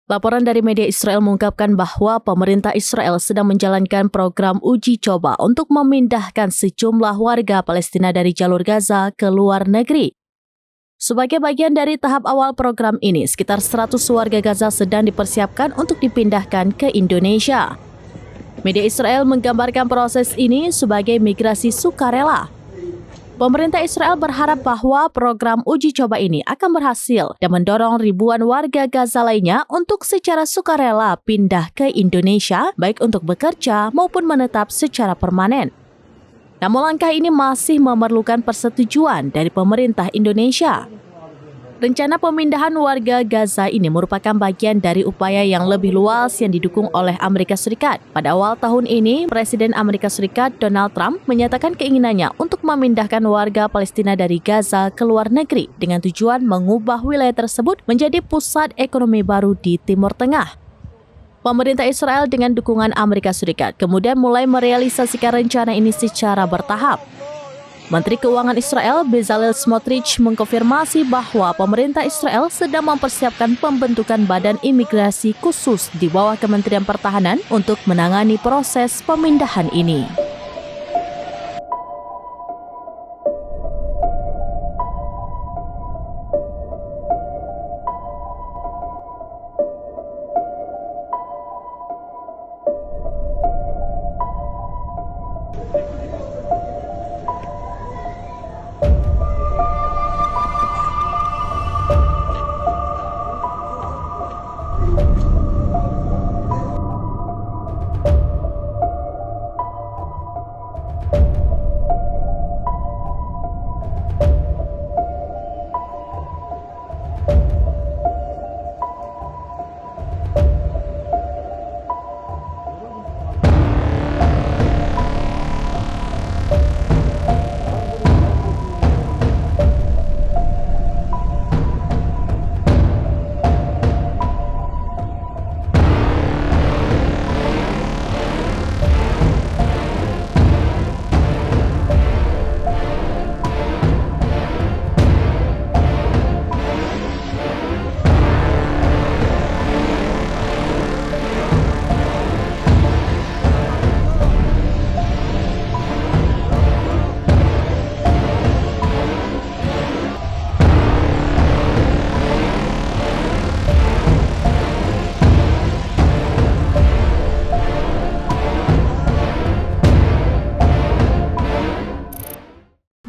Laporan dari media Israel mengungkapkan bahwa pemerintah Israel sedang menjalankan program uji coba untuk memindahkan sejumlah warga Palestina dari jalur Gaza ke luar negeri. Sebagai bagian dari tahap awal program ini, sekitar 100 warga Gaza sedang dipersiapkan untuk dipindahkan ke Indonesia. Media Israel menggambarkan proses ini sebagai migrasi sukarela. Pemerintah Israel berharap bahwa program uji coba ini akan berhasil dan mendorong ribuan warga Gaza lainnya untuk secara sukarela pindah ke Indonesia, baik untuk bekerja maupun menetap secara permanen. Namun langkah ini masih memerlukan persetujuan dari pemerintah Indonesia. Rencana pemindahan warga Gaza ini merupakan bagian dari upaya yang lebih luas yang didukung oleh Amerika Serikat. Pada awal tahun ini, Presiden Amerika Serikat Donald Trump menyatakan keinginannya untuk memindahkan warga Palestina dari Gaza ke luar negeri dengan tujuan mengubah wilayah tersebut menjadi pusat ekonomi baru di Timur Tengah. Pemerintah Israel dengan dukungan Amerika Serikat kemudian mulai merealisasikan rencana ini secara bertahap. Menteri Keuangan Israel Bezalel Smotrich mengkonfirmasi bahwa pemerintah Israel sedang mempersiapkan pembentukan badan imigrasi khusus di bawah Kementerian Pertahanan untuk menangani proses pemindahan ini.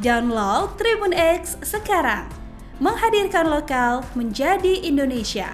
Download Tribun X sekarang, menghadirkan lokal menjadi Indonesia.